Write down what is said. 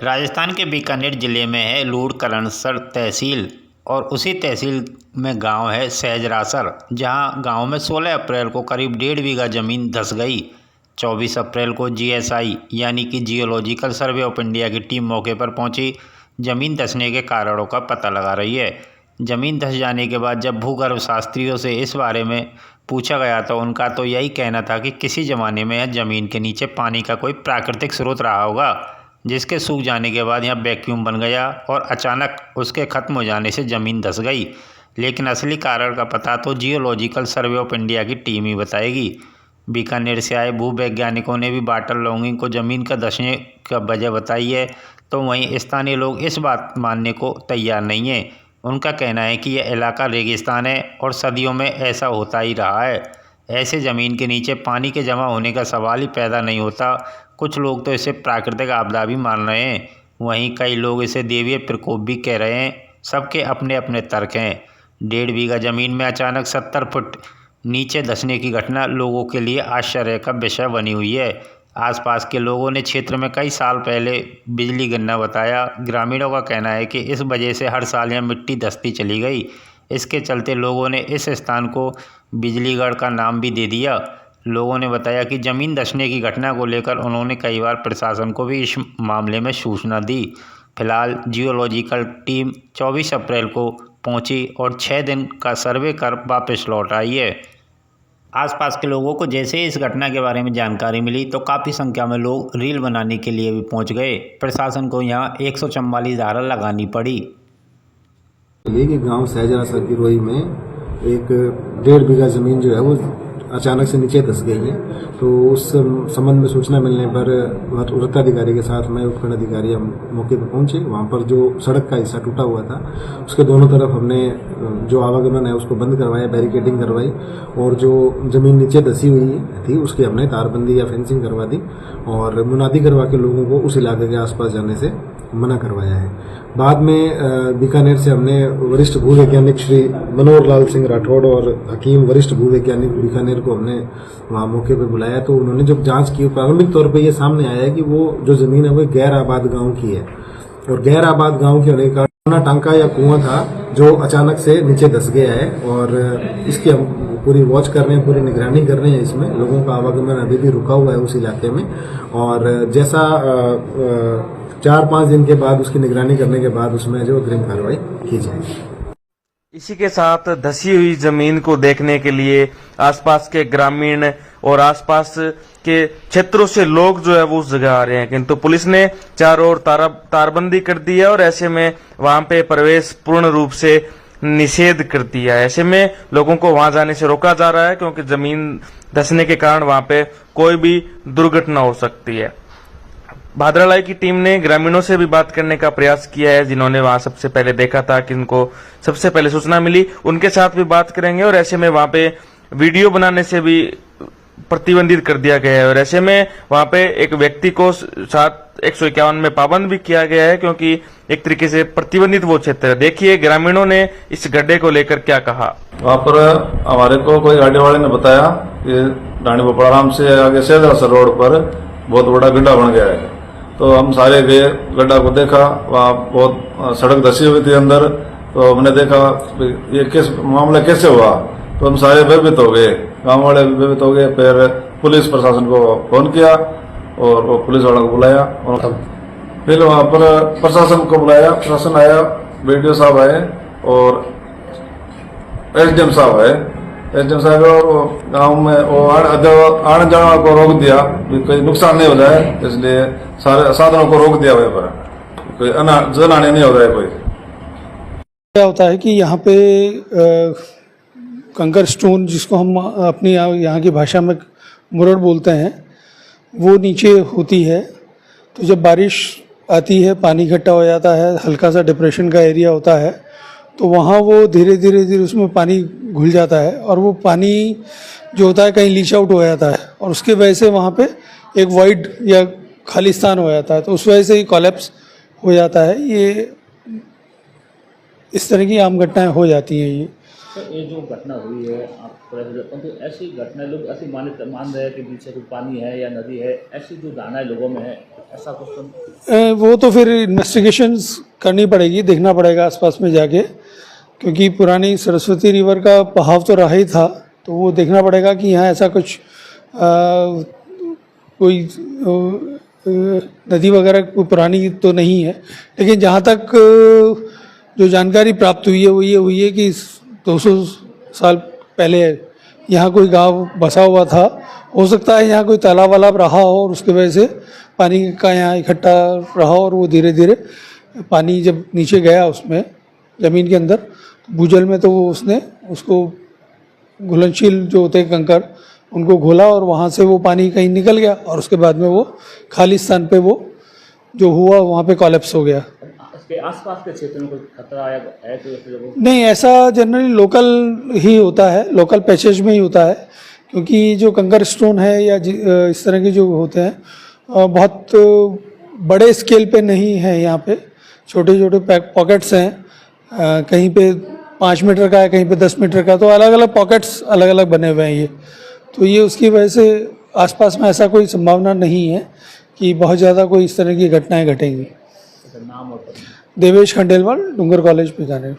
राजस्थान के बीकानेर जिले में है लूणकरणसर तहसील और उसी तहसील में गांव है सहजरासर, जहां गांव में 16 अप्रैल को करीब 1.5 बीघा ज़मीन धंस गई। 24 अप्रैल को जीएसआई यानी कि जियोलॉजिकल सर्वे ऑफ इंडिया की टीम मौके पर पहुंची। ज़मीन धंसने के कारणों का पता लगा रही है। ज़मीन धंस जाने के बाद जब भूगर्भ शास्त्रियों से इस बारे में पूछा गया तो उनका तो यही कहना था कि किसी ज़माने में यह ज़मीन के नीचे पानी का कोई प्राकृतिक स्रोत रहा होगा, जिसके सूख जाने के बाद यहाँ वैक्यूम बन गया और अचानक उसके ख़त्म हो जाने से ज़मीन धंस गई। लेकिन असली कारण का पता तो जियोलॉजिकल सर्वे ऑफ इंडिया की टीम ही बताएगी। बीकानेर से आए भूवैज्ञानिकों ने भी वाटर लॉगिंग को ज़मीन का धंसने का वजह बताई है, तो वहीं स्थानीय लोग इस बात मानने को तैयार नहीं हैं। उनका कहना है कि यह इलाका रेगिस्तान है और सदियों में ऐसा होता ही रहा है। ऐसे ज़मीन के नीचे पानी के जमा होने का सवाल ही पैदा नहीं होता। कुछ लोग तो इसे प्राकृतिक आपदा भी मान रहे हैं, वहीं कई लोग इसे देवीय प्रकोप भी कह रहे हैं। सबके अपने अपने तर्क हैं। 1.5 बीघा ज़मीन में अचानक 70 फुट नीचे धंसने की घटना लोगों के लिए आश्चर्य का विषय बनी हुई है। आसपास के लोगों ने क्षेत्र में कई साल पहले बिजली गिरना बताया। ग्रामीणों का कहना है कि इस वजह से हर साल यहाँ मिट्टी धंसती चली गई। इसके चलते लोगों ने इस स्थान को बिजलीगढ़ का नाम भी दे दिया। लोगों ने बताया कि ज़मीन धंसने की घटना को लेकर उन्होंने कई बार प्रशासन को भी इस मामले में सूचना दी। फिलहाल जियोलॉजिकल टीम 24 अप्रैल को पहुंची और 6 दिन का सर्वे कर वापस लौट आई है। आसपास के लोगों को जैसे ही इस घटना के बारे में जानकारी मिली तो काफ़ी संख्या में लोग रील बनाने के लिए भी पहुंच गए। प्रशासन को यहाँ 144 धारा लगानी पड़ी। ये कि गांव सहजरासर की रोही में एक 1.5 बीघा ज़मीन जो है वो अचानक से नीचे धंस गई है। तो उस संबंध में सूचना मिलने पर वृत्ताधिकारी के साथ मैं उपखंड अधिकारी हम मौके पर पहुंचे। वहां पर जो सड़क का हिस्सा टूटा हुआ था उसके दोनों तरफ हमने जो आवागमन है उसको बंद करवाया, बैरिकेडिंग करवाई और जो ज़मीन नीचे धंसी हुई थी उसकी हमने तारबंदी या फेंसिंग करवा दी और मुनादी करवा के लोगों को उस इलाके के आसपास जाने से मना करवाया है। बाद में बीकानेर से हमने वरिष्ठ भूवैज्ञानिक श्री मनोहर लाल सिंह राठौड़ और हकीम वरिष्ठ भूवैज्ञानिक बीकानेर को हमने वहाँ मौके पर बुलाया। तो उन्होंने जब जांच की प्रारंभिक तौर पे ये सामने आया है कि वो जो ज़मीन है वो गैर आबाद गांव की है और गैर आबाद गांव के होने के कारण टांका या कुआं था जो अचानक से नीचे धंस गया है और इसकी हम पूरी वॉच कर रहे हैं, पूरी निगरानी कर रहे हैं। इसमें लोगों का आवागमन अभी भी रुका हुआ है उस इलाके में और जैसा 4-5 दिन के बाद उसकी निगरानी करने के बाद उसमें जो अग्रिम कार्रवाई की जाएगी। इसी के साथ धसी हुई जमीन को देखने के लिए आसपास के ग्रामीण और आसपास के क्षेत्रों से लोग जो है वो उस जगह आ रहे हैं, किंतु पुलिस ने चारों ओर तारबंदी कर दी है और ऐसे में वहां पे प्रवेश पूर्ण रूप से निषेध कर दिया है। ऐसे में लोगों को वहां जाने से रोका जा रहा है क्योंकि जमीन धंसने के कारण वहां पे कोई भी दुर्घटना हो सकती है। भाद्रालाई की टीम ने ग्रामीणों से भी बात करने का प्रयास किया है, जिन्होंने वहां सबसे पहले देखा था, किनको सबसे पहले सूचना मिली, उनके साथ भी बात करेंगे। और ऐसे में वहां पे वीडियो बनाने से भी प्रतिबंधित कर दिया गया है और ऐसे में वहां पे एक व्यक्ति को साथ 151 में पाबंद भी किया गया है क्योंकि एक तरीके से प्रतिबंधित वो क्षेत्र है। देखिए ग्रामीणों ने इस गड्ढे को लेकर क्या कहा। वहाँ पर हमारे को कोई गाड़ी वाले ने बताया कि रानी बोपड़ाराम से आगे सहजरासर रोड पर बहुत बड़ा गड्ढा बन गया है। तो हम सारे गए, गड्ढा को देखा, वहाँ बहुत सड़क धसी हुई थी अंदर। तो हमने देखा ये किस मामला कैसे हुआ, तो हम सारे भयभीत हो गए, गाँव वाले भी भयभीत हो गए। फिर पुलिस प्रशासन को फोन किया और वो पुलिस वालों को बुलाया और फिर वहाँ पर प्रशासन को बुलाया। प्रशासन आया, बीडीओ साहब आए और एसडीएम साहब आए। एसडीएम साहब और गाँव में वो आने जाने को रोक दिया, कोई नुकसान नहीं हो जाए, इसलिए सारे साधनों को रोक दिया। वहाँ पर कोई जन आने नहीं हो रहा है। कोई क्या होता है कि यहाँ पे कंकर स्टोन, जिसको हम अपनी यहाँ की भाषा में मुरड़ बोलते हैं, वो नीचे होती है। तो जब बारिश आती है, पानी इकट्ठा हो जाता है, हल्का सा डिप्रेशन का एरिया होता है, तो वहाँ वो धीरे धीरे उसमें पानी घुल जाता है और वो पानी जो होता है कहीं लीच आउट हो जाता है और उसके वजह से वहाँ पे एक वॉइड या खालिस्तान हो जाता है। तो उस वजह से ही कोलैप्स हो जाता है। ये इस तरह की आम घटनाएं हो जाती हैं। ये तो ये जो घटना हुई है आप तो ऐसी घटना लोग ऐसी मान रहे हैं कि पीछे कोई पानी है या नदी है, ऐसी जो धारणाएं लोगों में है, ऐसा कुछ तो वो तो फिर इन्वेस्टिगेशंस करनी पड़ेगी, देखना पड़ेगा आसपास में जाके, क्योंकि पुरानी सरस्वती रिवर का बहाव तो रहा ही था, तो वो देखना पड़ेगा कि यहाँ ऐसा कुछ कोई नदी वगैरह कोई पुरानी तो नहीं है। लेकिन जहाँ तक जो जानकारी प्राप्त हुई है वो ये हुई है कि 200 साल पहले यहाँ कोई गांव बसा हुआ था। हो सकता है यहाँ कोई तालाब वालाब रहा हो और उसकी वजह से पानी का यहाँ इकट्ठा रहा और वो धीरे धीरे पानी जब नीचे गया उसमें ज़मीन के अंदर भूजल में, तो वो उसने उसको घुलनशील जो होते हैं कंकर उनको घोला और वहाँ से वो पानी कहीं निकल गया और उसके बाद में वो खाली स्थान पे वो जो हुआ वहाँ पे कोलैप्स हो गया। इसके आसपास के क्षेत्र में कोई खतरा है तो ऐसे लोगों नहीं, ऐसा जनरली लोकल ही होता है, लोकल पैचेज में ही होता है, क्योंकि जो कंकर स्टोन है या इस तरह के जो होते हैं बहुत बड़े स्केल पे नहीं है, यहाँ पे छोटे छोटे पॉकेट्स हैं, कहीं पे 5 मीटर का है, कहीं पे 10 मीटर का, तो अलग अलग पॉकेट्स अलग अलग बने हुए हैं ये, तो ये उसकी वजह से आसपास में ऐसा कोई संभावना नहीं है कि बहुत ज़्यादा कोई इस तरह की घटनाएं घटेंगी। नाम और देवेश खंडेलवाल, डूंगर कॉलेज बीकानेर।